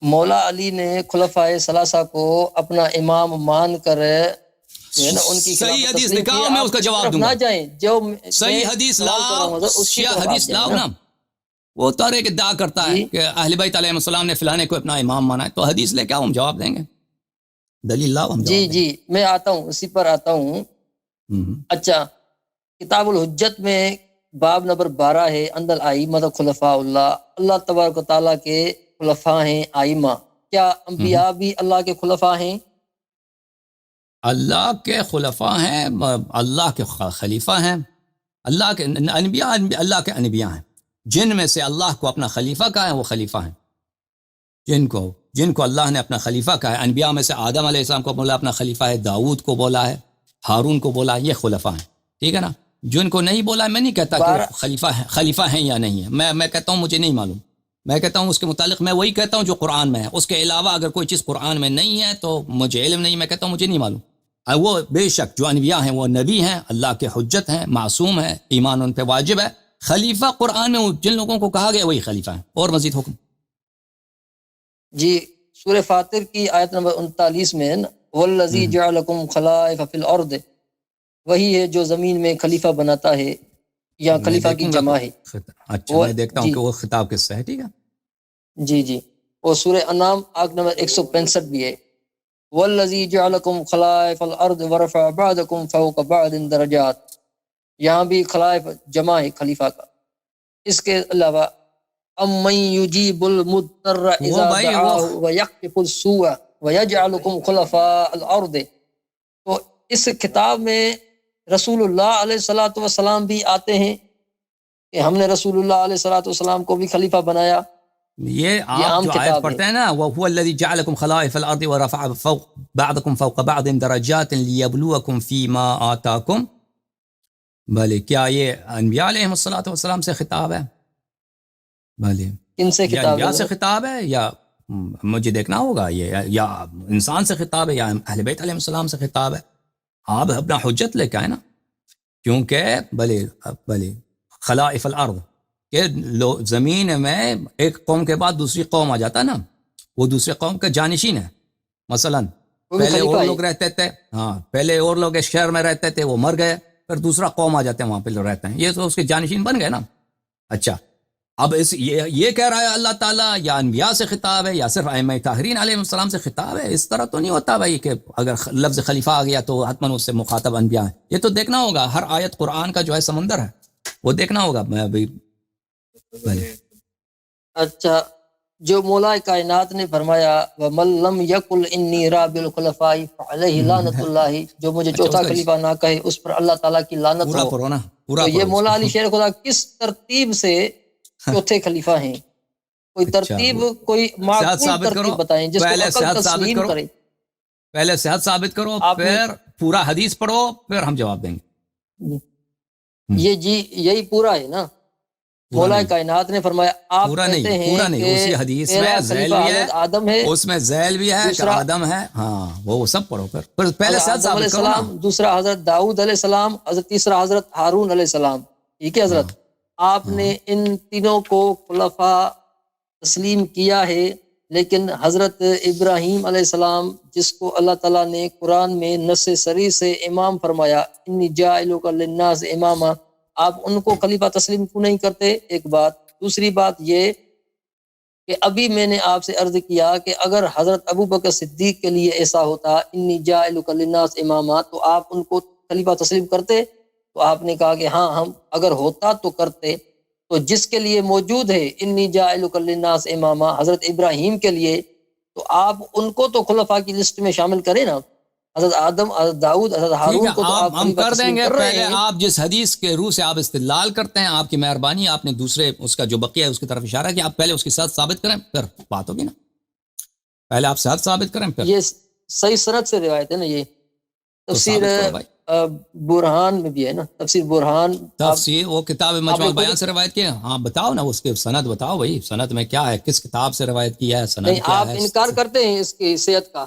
مولا علی نے خلفائے ثلاثہ کو اپنا امام مان کر جو ہے نا ان کی صحیح حدیث نکاؤ، میں اس کا جواب دوں گا. نہ جائیں جو صحیح حدیث لاؤ، شیعہ حدیث لاؤ نا. وہ تو ایک ادعا کرتا ہے کہ اہل بیت علیہ السلام نے فلانے کو اپنا امام مانا ہے، تو حدیث لے کے آؤ، ہم جواب دیں گے. دلیل لاؤ، ہم جواب دیں گے. جی میں آتا ہوں، اسی پر آتا ہوں. اچھا، کتاب الحجت میں باب نمبر 12 ہے، اند الائمہ خلفاء اللہ. اللہ تبارک و تعالیٰ کے خلفاء ہیں ائمہ. کیا انبیاء بھی اللہ کے خلفاء ہیں؟ اللہ کے خلفاء ہیں، اللہ کے خلیفہ ہیں. اللہ کے انبیاء اللہ کے انبیاء ہیں. جن میں سے اللہ کو اپنا خلیفہ کہا ہے وہ خلیفہ ہیں. جن کو اللہ نے اپنا خلیفہ کہا ہے، انبیاء میں سے آدم علیہ السلام کو بولا اپنا خلیفہ ہے، داؤد کو بولا ہے، ہارون کو بولا، یہ خلفاء ہیں. ٹھیک ہے نا. جن کو نہیں بولا، میں نہیں کہتا کہ خلیفہ ہیں یا نہیں ہے. میں کہتا ہوں مجھے نہیں معلوم. میں کہتا ہوں اس کے متعلق میں وہی کہتا ہوں جو قرآن میں ہے. اس کے علاوہ اگر کوئی چیز قرآن میں نہیں ہے تو مجھے علم نہیں. میں کہتا ہوں مجھے نہیں معلوم. وہ بے شک جو انبیاء ہیں وہ نبی ہیں، اللہ کے حجت ہیں، معصوم ہیں، ایمان ان پہ واجب ہے. خلیفہ قرآن میں جن لوگوں کو کہا گیا وہی خلیفہ ہیں. اور مزید حکم. جی، سورہ فاطر کی آیت نمبر 39 میں والذی جعلکم خلائف فی الارض، وہی ہے جو زمین میں خلیفہ بناتا ہے، یا خلیفہ کی جمع ہے. اچھا، میں دیکھتا ہوں کہ وہ خطاب کس سے ہے. ٹھیک ہے. جی اور سورہ انعام آیت نمبر 165 بھی ہے، والذی جعلکم خلائف الارض ورفع بعضکم فوق بعض درجات. یہاں بھی خلائف جمع ہے خلیفہ کا. اس کے علاوہ امن یجیب المضطر اذا دعاہ ویکشف السوء ویجعلکم خلفاء الارض. تو اس خطاب میں رسول اللہ علیہ الصلوۃ والسلام بھی آتے ہیں کہ ہم نے رسول اللہ علیہ الصلوۃ والسلام کو بھی خلیفہ بنایا. یہ آپ جو آیت پڑھتے ہیں نا، وَهُوَ الَّذِي جَعَلَكُمْ خَلَائِفَ الْأَرْضِ وَرَفَعَ بَعْضَكُمْ فَوْقَ بَعْضٍ دَرَجَاتٍ لِيَبْلُوَكُمْ فِي مَا آتَاكُمْ. بھلے کیا یہ انبیاء علیہ الصلوۃ والسلام سے خطاب ہے؟ بھلے کن سے خطاب ہے؟ انبیاء سے خطاب ہے یا مجھے دیکھنا ہوگا یہ، یا انسان سے خطاب ہے، یا اہل بیت علیہ السلام سے خطاب ہے. آپ اپنا حجت لے کے آئے نا. کیونکہ بھلے خلائف الارض کہ زمین میں ایک قوم کے بعد دوسری قوم آ جاتا ہے نا، وہ دوسری قوم کا جانشین ہے. مثلا پہلے اور لوگ رہتے تھے، پہلے اور لوگ اس شہر میں رہتے تھے، وہ مر گئے، پھر دوسرا قوم آ جاتے ہیں وہاں پہ رہتے ہیں، یہ تو اس کے جانشین بن گئے نا. اچھا، اب یہ کہہ رہا ہے اللہ تعالیٰ یا انبیاء سے خطاب ہے یا صرف ائمہ طاہرین علیہ السلام سے خطاب ہے؟ اس طرح تو نہیں ہوتا بھائی کہ اگر لفظ خلیفہ آ گیا تو حتماً اس سے مخاطب انبیاء ہے. یہ تو دیکھنا ہوگا، ہر آیت قرآن کا جو ہے سمندر ہے، وہ دیکھنا ہوگا. میں ابھی اچھا، جو مولا کائنات نے فرمایا وَمَن لَّمْ يَقُلْ إِنِّي رَابِّ الْخُلَفَاءِ فَعَلَيْهِ لَعْنَةُ اللَّهِ، جو مجھے چوتھا خلیفہ نہ کہے اس پر اللہ تعالیٰ کی لعنت ہو. تو یہ مولا علی شیر خدا کس ترتیب سے چوتھے خلیفہ ہیں؟ کوئی ترتیب، کوئی معقول ترتیب بتائیں جس کو عقل تسلیم کرے. پہلے صحت ثابت کرو، پھر پورا حدیث پڑھو، پھر ہم جواب دیں گے. یہ یہی پورا ہے نا. مولا کائنات نے فرمایا، آپ کہتے ہیں پورا نہیں، اسی حدیث میں ذیل بھی ہے، آدم ہے، اس میں ذیل بھی ہے کہ آدم ہے. ہاں، وہ سب پڑھو. پھر پہلے صحت ثابت کرو نا. دوسرا حضرت داؤد علیہ السلام، تیسرا حضرت ہارون علیہ السلام. ٹھیک ہے حضرت، آپ نے ان تینوں کو خلفاء تسلیم کیا ہے، لیکن حضرت ابراہیم علیہ السلام جس کو اللہ تعالیٰ نے قرآن میں نص صریح سے امام فرمایا، انی جاعلک للناس اماما، آپ ان کو خلیفہ تسلیم کیوں نہیں کرتے؟ ایک بات. دوسری بات یہ کہ ابھی میں نے آپ سے عرض کیا کہ اگر حضرت ابوبکر صدیق کے لیے ایسا ہوتا انی جاعلک للناس اماما، تو آپ ان کو خلیفہ تسلیم کرتے؟ تو آپ نے کہا کہ ہاں، ہم اگر ہوتا تو کرتے. تو جس کے لیے موجود ہے انی جاعلک للناس اماما حضرت ابراہیم کے لیے، تو آپ ان کو تو خلفاء کی لسٹ میں شامل کریں نا. حضرت آدم، حضرت داؤد، حضرت ہارون کو تو آپ ہم کر دیں گے. پہلے ہیں. آپ جس حدیث کے روح سے آپ استدلال کرتے ہیں، آپ کی مہربانی، آپ نے دوسرے اس کا جو بقیہ ہے اس کی طرف اشارہ کیا. آپ پہلے اس کی صحت ثابت کریں، پھر بات ہوگی نا. پہلے آپ صحت ثابت کریں، پھر یہ صحیح سند سے روایت ہے نا. یہ تفسیر برہان میں بھی ہے نا، تفسیر برہان، تفسیر وہ کتاب مجموع بیان سے روایت کی ہے. ہاں بتاؤ نا اس کے سند بتاؤ بھائی، سند میں کیا ہے، کس کتاب سے روایت کیا ہے، سند کیا ہے. آپ انکار کرتے ہیں اس کی صحت کا.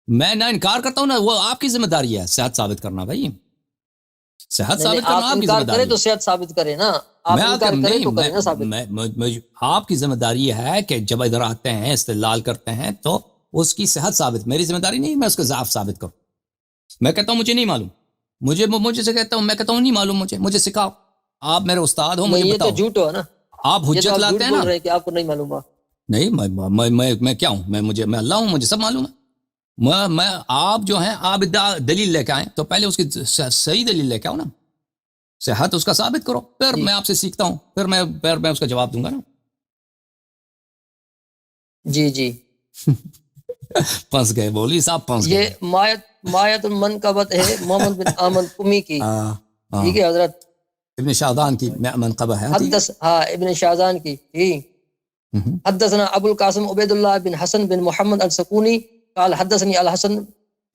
میں نہ انکار کرتا ہوں نا، وہ آپ کی ذمہ داری ہے صحت ثابت کرنا. بھائی صحت ثابت کرنا آپ کی ذمہ داری ہے. تو صحت ثابت کرے نا. آپ میں انکار کریں نہیں تو کریں نا ثابت. آپ کی ذمہ داری یہ ہے کہ جب ادھر آتے ہیں استدلال کرتے ہیں تو اس کی صحت ثابت. میری ذمہ داری نہیں میں اس کا ضعف ثابت کروں. میں کہتا ہوں مجھے نہیں معلوم, مجھے سے کہتا ہوں, میں کہتا ہوں نہیں معلوم, مجھے سکھاؤ. آپ میرے استاد ہو, مجھے نہیں یہ تو بتاؤ. جھوٹ ہوا نا, آپ یہ تو حجت آپ لاتے جھوٹ ہیں بول نا. رہے ہیں کہ آپ کو نہیں معلوم ہوا. نہیں میں کیا ہوں, میں اللہ ہوں, مجھے سب معلوم ہے. میں آپ جو ہیں آپ دلیل لے کے آئیں تو پہلے اس کی صحیح دلیل لے کے آؤ نا, صحت اس کا ثابت کرو, پھر جی میں آپ سے سیکھتا ہوں, پھر میں اس کا جواب دوں گا نا. جی جی پھنس گئے مولوی صاحب, پھنس یہ گئے. مایت المنقبت ہے محمد بن احمد قمی کی. ٹھیک ہے حضرت, ابن شاہدان کی منقبہ ہے. حدث ہاں ابن شاہدان کی. حدثنا ابو القاسم عبید اللہ بن حسن بن محمد السکونی قال حدثني الحسن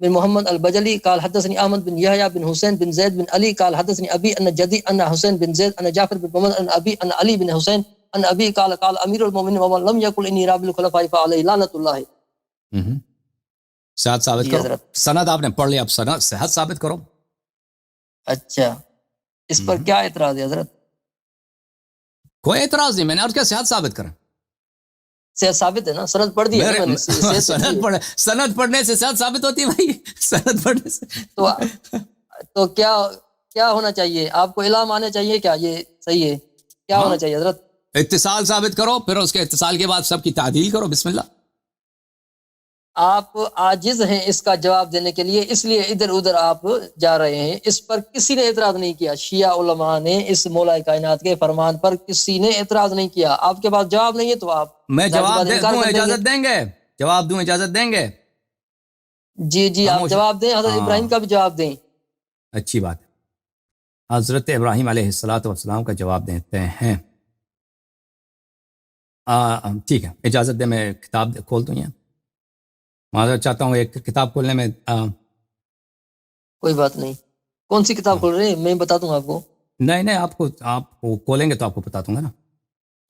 بن محمد البجلی قال حدثني احمد بن یحییٰ بن حسین بن زید بن علی قال حدثني ابی ان جدی ان حسین بن زید ان جعفر بن محمد ان ابی ان علی بن حسین ان ابی قال قال امیر المؤمنین ومن لم یقل انی راب الخلفاء فعلیہ لعنۃ اللہ. صحت ثابت جی کرو. حضرت. سند آپ نے پڑھ لیا, اب صحت ثابت کرو. اچھا اس پر کیا اعتراض ہے حضرت؟ کوئی اعتراض نہیں, میں نے عرض کیا صحت ثابت کریں. صحت ثابت ہے نا, سند پڑھ دی ہے نا میں نے. سند پڑھنے سے صحت ثابت ہوتی ہے بھائی, سند پڑھنے سے. تو کیا ہونا چاہیے آپ کو؟ علم آنا چاہیے کیا یہ صحیح ہے؟ کیا ہونا چاہیے حضرت؟ اتصال ثابت کرو, پھر اس کے اتصال کے بعد سب کی تعدیل کرو. بسم اللہ. آپ عاجز ہیں اس کا جواب دینے کے لیے, اس لیے ادھر ادھر آپ جا رہے ہیں. اس پر کسی نے اعتراض نہیں کیا. شیعہ علماء نے اس مولا کائنات کے فرمان پر کسی نے اعتراض نہیں کیا. آپ کے پاس جواب نہیں ہے تو آپ میں جواب دوں, اجازت دیں گے؟ جواب دوں, اجازت دیں گے؟ جی آپ جواب دیں. حضرت ابراہیم کا بھی جواب دیں. اچھی بات ہے, حضرت ابراہیم علیہ الصلوۃ والسلام کا جواب دیتے ہیں. ٹھیک ہے, اجازت دیں, میں کتاب کھول دوں. معذرت چاہتا ہوں, ایک کتاب کھولنے میں کوئی بات نہیں. کون سی کتاب کھول رہے ہیں؟ میں بتا دوں آپ کو. نہیں آپ کو کھولیں گے تو آپ کو بتا دوں گا نا.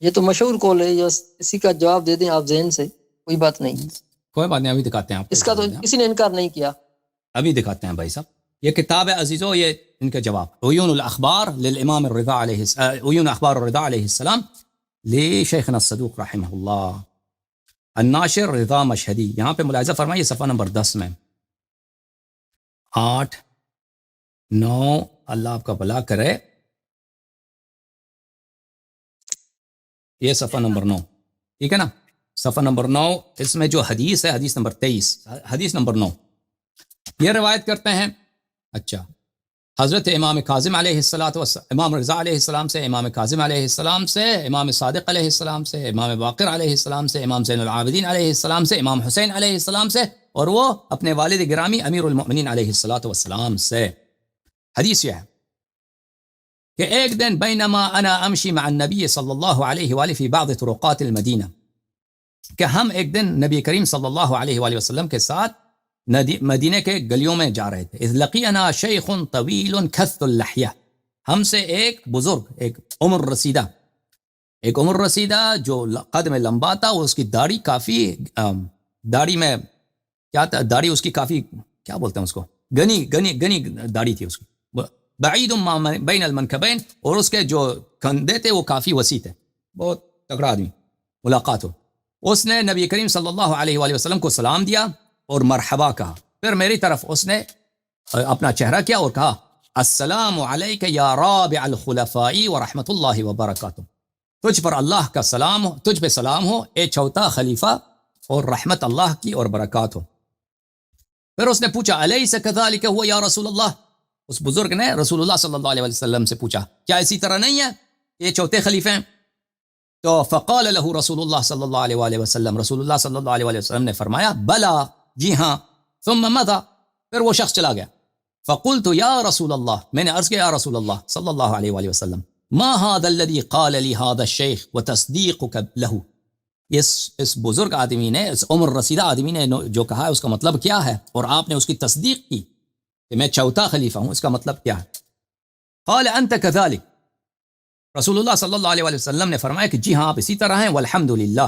یہ تو مشہور کال ہے, اسی کا جواب دے دیں آپ ذہن سے, کوئی بات نہیں. کوئی بات نہیں, ابھی دکھاتے ہیں آپ کو. اس کا تو کسی نے انکار نہیں کیا. ابھی دکھاتے ہیں بھائی صاحب. یہ کتاب ہے عزیزو, یہ ان کے جواب. عیون الاخبار للامام الرضا علیہ عیون اخبار الرضا علیہ السلام لشیخنا الصدوق رحمہ اللہ, الناشر رضا مشہدی. یہاں پہ ملاحظہ فرمائیے صفحہ نمبر 10 میں 8 9, اللہ آپ کا بھلا کرے, یہ صفحہ نمبر 9, ٹھیک ہے نا, صفحہ نمبر 9. اس میں جو حدیث ہے, حدیث نمبر 23, حدیث نمبر 9, یہ روایت کرتے ہیں. اچھا, حضرت امام کاظم علیہ الصلوۃ والسلام, امام رضا علیہ السلام سے, امام کاظم علیہ السلام سے, امام صادق علیہ السلام سے, امام باقر علیہ السلام سے, امام زین العابدین علیہ السلام سے, امام حسین علیہ السلام سے, اور وہ اپنے والد گرامی امیر المؤمنین علیہ الصلوۃ والسلام سے. حدیث یہ ہے کہ ایک دن بینما انا امشی مع النبی صلی اللہ علیہ وآلہ فی بعض طرقات المدینہ, کہ ہم ایک دن نبی کریم صلی اللہ علیہ وآلہ وسلم کے ساتھ مدینہ کے گلیوں میں جا رہے تھے. اذ لقینا شیخ طویل کث اللحیہ, ہم سے ایک بزرگ, ایک عمر رسیدہ جو قد میں لمبا تھا, اس کی داڑھی کافی, داڑھی میں کیا تھا, داڑھی اس کی کافی, کیا بولتے ہیں اس کو, گنی داڑھی تھی اس کی. بعید بین المنکبین, اور اس کے جو کندھے تھے وہ کافی وسیع تھے, بہت تگڑا آدمی. ملاقات ہو, اس نے نبی کریم صلی اللہ علیہ وآلہ وسلم کو سلام دیا اور مرحبا کہا. پھر میری طرف اس نے اپنا چہرہ کیا اور کہا, السلام علیک یا رابع الخلفاء ورحمۃ اللہ وبرکاتہ, تجھ پر اللہ کا سلام ہو, تجھ پہ سلام ہو اے چوتھا خلیفہ, اور رحمت اللہ کی اور برکات ہو. پھر اس نے پوچھا, الیس کذالک ہوا یا رسول اللہ, اس بزرگ نے رسول اللہ صلی اللہ علیہ وسلم سے پوچھا, کیا اسی طرح نہیں ہے یہ چوتھے خلیفے ہیں؟ تو فقال له رسول اللہ صلی اللہ علیہ وآلہ وسلم, رسول اللہ صلی اللہ علیہ وسلم نے فرمایا, بلا, جی ہاں. ثم مضى, پھر وہ شخص چلا گیا. فقلت یا رسول اللہ, میں نے عرض کیا یا رسول اللہ صلی اللہ علیہ وآلہ وسلم, ما هذا الذي قال لي هذا الشيخ وتصديقك له, اس بزرگ آدمی نے, اس عمر رسیدہ آدمی نے جو کہا ہے اس کا مطلب کیا ہے, اور آپ نے اس کی تصدیق کی کہ میں چوتھا خلیفہ ہوں, اس کا مطلب کیا ہے؟ قال انت كذلك, رسول اللہ صلی اللہ علیہ وسلم نے فرمایا کہ جی ہاں آپ اسی طرح ہیں, والحمدللہ,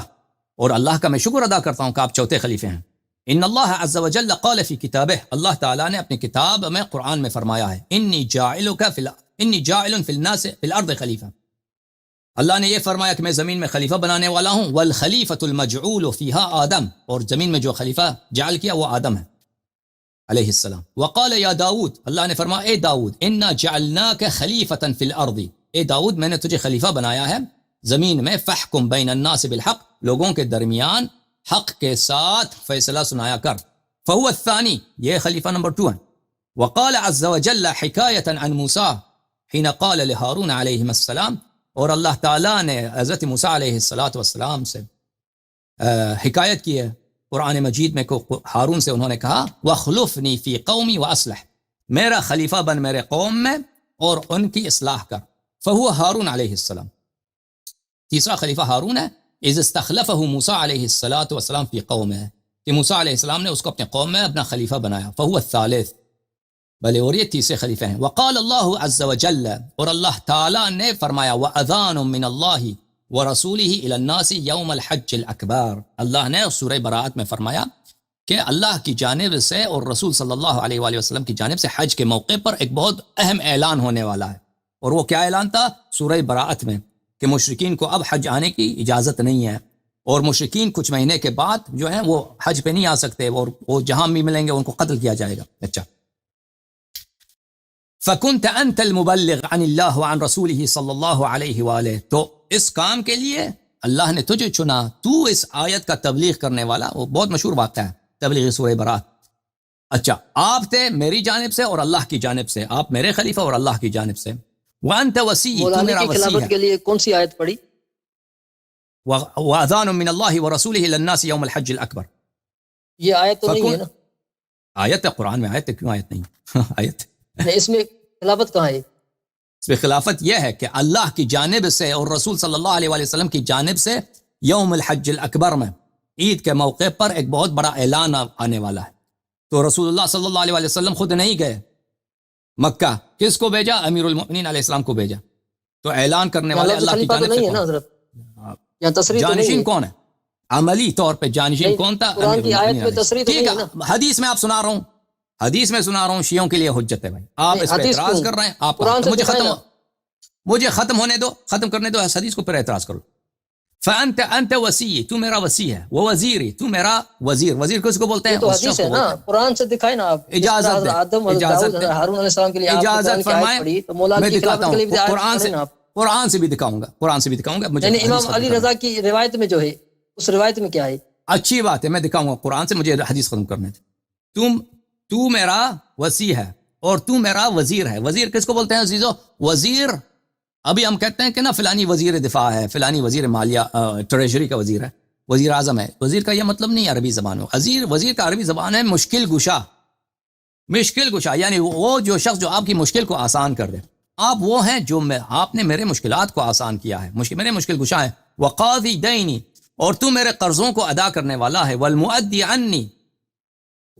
اور اللہ کا میں شکر ادا کرتا ہوں کہ آپ چوتھے خلیفے ہیں. ان اللہ عز وجل قال فی کتابہ, اللہ تعالیٰ نے اپنی کتاب میں قرآن میں فرمایا ہے, انی جاعل فی الناس فی الارض خلیفہ, اللہ نے یہ فرمایا کہ میں زمین میں خلیفہ بنانے والا ہوں، والخلیفۃ المجعول فیہا آدم، اور زمین میں جو خلیفہ جعل کیا وہ آدم ہے علیہ السلام. وقال یا داؤد، اللہ نے فرمایا اے داؤد، انا جعلناک خلیفۃ فی الارض، اے داؤد میں نے تجھے خلیفہ بنایا ہے زمین میں، فاحکم بین الناس بالحق، لوگوں کے درمیان حق کے ساتھ فیصلہ سنایا کر. فہو الثانی، یہ خلیفہ نمبر 2 ہے. وقال عز وجل حکایۃ عن موسیٰ حین قال لہارون علیہ السلام، اور اللہ تعالیٰ نے حضرت موسیٰ علیہ السلام سے حکایت کی ہے قرآن مجید میں، کو ہارون سے انہوں نے کہا وَخْلُفْنِي فِي قَوْمِي وَأَصْلِحْ، میرا خلیفہ بن میرے قوم میں اور ان کی اصلاح کر. فہو ہارون علیہ السلام، تیسرا خلیفہ ہارون ہے. اذ استخلفہ موسیٰ علیہ السلام فی قومہ، کہ موسیٰ علیہ السلام نے اس کو اپنے قوم میں اپنا خلیفہ بنایا. فہو الثالث، بلے اور یہ تیسرے خلیفہ ہیں. وقال اللہ عز وجل، اور اللہ تعالیٰ نے فرمایا وَأَذَانٌ مِّنَ اللَّهِ وَرَسُولِهِ إِلَى النَّاسِ يَوْمَ الْحَجِّ الْأَكْبَرِ، اللہ نے سورہ برات میں فرمایا کہ اللہ کی جانب سے اور رسول صلی اللہ علیہ وآلہ وسلم کی جانب سے حج کے موقع پر ایک بہت اہم اعلان ہونے والا ہے. اور وہ کیا اعلان تھا؟ سورہ برات میں، کہ مشرکین کو اب حج آنے کی اجازت نہیں ہے، اور مشرکین کچھ مہینے کے بعد جو ہیں وہ حج پہ نہیں آ سکتے، اور وہ جہاں بھی ملیں گے ان کو قتل کیا جائے گا. اچھا، فَكُنْتَ أَنْتَ الْمُبَلِّغ عَنِ اللَّهِ وَعَنْ رَسُولِهِ صلی اللہ علیہ وآلہ، تو اس کام کے لیے اللہ نے تجھے چنا، تو اس آیت کا تبلیغ کرنے والا. وہ بہت مشہور واقعہ ہے تبلیغ سورہ برات. اچھا، آپ تھے میری جانب سے اور اللہ کی جانب سے، آپ میرے خلیفہ اور اللہ کی جانب سے. وَأَنْتَ وَسِيٌّ، تو میرا کی وسیع خلافت ہے. کے لیے کون سی آیت پڑھی؟ وَأَذَانٌ مِّنَ اللَّهِ وَرَسُولِهِ إِلَى النَّاسِ يَوْمَ الْحَجِّ الْأَكْبَرِ، یہ آیت تو نہیں ہے نا؟ آیت ہے قرآن میں، آیت ہے، کیوں آیت نہیں؟ آیت نہیں، اس میں خلافت کہاں ہے؟ اس میں خلافت یہ ہے کہ اللہ کی جانب سے اور رسول صلی اللہ علیہ وآلہ وسلم کی جانب سے یوم الحج الاکبر میں، عید کے موقع پر ایک بہت بڑا اعلان آنے والا ہے. تو رسول اللہ صلی اللہ علیہ وآلہ وسلم خود نہیں گئے مکہ، کس کو بھیجا؟ امیر المؤمنین علیہ السلام کو بھیجا. تو اعلان کرنے والے اللہ کی جانب سے نہیں ہے نا حضرت، یا تصریح تو نہیں جانشین ہے؟ کون ہے عملی طور پہ؟ جانشین کون تھا؟ قرآن کی آیت میں تصریح تو ٹھیک نہیں ہے نا؟ ہے، حدیث میں آپ سنا رہا ہوں، حدیث میں سنا رہا ہوں، شیعوں کے لیے حجت ہے بھائی. آپ اس پہ اعتراض کر رہے ہیں، آپ مجھے ختم ہونے دو، ختم کرنے دو اس حدیث کو، پھر اعتراض کرو. فانت وسیع، تو میرا وسیع ہے، وہ وزیری، تو میرا وزیر. وزیر کس کو بولتے ہیں؟ تو حدیث ہے نا، قرآن سے دکھائے نا آپ. اجازت آدم، اجازت ہارون علیہ السلام کے لیے اجازت فرمائیں، تو مولا میں کی دکھاتا خلافت کے لیے بھی ہوں. آیت پڑھیں نا آپ. قرآن سے بھی دکھاؤں گا، قرآن سے بھی دکھاؤں گا. مجھے یعنی امام علی رضا کی روایت میں جو ہے، اس روایت میں کیا ہے؟ اچھی بات ہے، میں دکھاؤں گا قرآن سے. مجھے حدیث ختم کرنے تھے. تو میرا وسیع ہے اور تو میرا وزیر ہے. وزیر کس کو بولتے ہیں عزیزو؟ وزیر، ابھی ہم کہتے ہیں کہ نا فلانی وزیر دفاع ہے، فلانی وزیر مالیہ ٹریجری کا وزیر ہے، وزیر اعظم ہے. وزیر کا یہ مطلب نہیں ہے عربی زبان میں. وزیر کا عربی زبان ہے مشکل گشا. مشکل گشا یعنی وہ جو شخص جو آپ کی مشکل کو آسان کر دے. آپ وہ ہیں جو آپ نے میرے مشکلات کو آسان کیا ہے، میرے مشکل گشا ہے. وقاضی دینی، اور تو میرے قرضوں کو ادا کرنے والا ہے. والمؤدی عنی،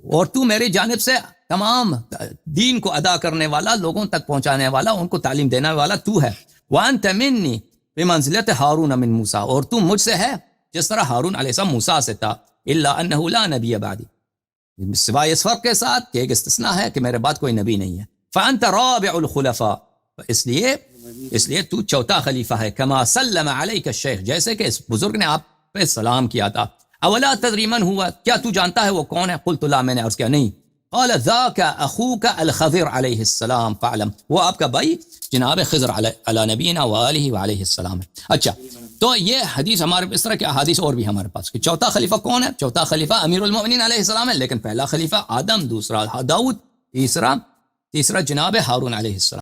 اور تو میری جانب سے تمام دین کو ادا کرنے والا، لوگوں تک پہنچانے والا، ان کو تعلیم دینے والا تو ہے. وانت منی بمنزلت ہارون من موسیٰ، اور تو مجھ سے ہے جس طرح ہارون علیہ السلام موسیٰ سے تھا. الا انہ لا نبی بعدی، سوائے اس فرق کے ساتھ کہ ایک استثناء ہے کہ میرے بعد کوئی نبی نہیں ہے. فانت رابع الخلفاء، اس لیے تو چوتھا خلیفہ ہے. کما سلم علیک الشیخ، جیسے کہ اس بزرگ نے آپ پہ سلام کیا تھا. اولا تدری من ہوا، کیا تو جانتا ہے وہ کون ہے؟ قلت لا، میں نے عرض کیا نہیں. قال ذاک اخوک الخضر علیہ السلام فعلم، وہ آپ کا بھائی جناب خضر علی نبینا وآلہ وعلیہ السلام ہے. اچھا، تو یہ حدیث ہمارے اس طرح کے احادیث اور بھی ہمارے پاس کہ چوتھا خلیفہ کون ہے؟ چوتھا خلیفہ امیر المؤمنین علیہ السلام ہے، لیکن پہلا خلیفہ آدم، دوسرا داؤد، تیسرا جناب ہارون علیہ السلام.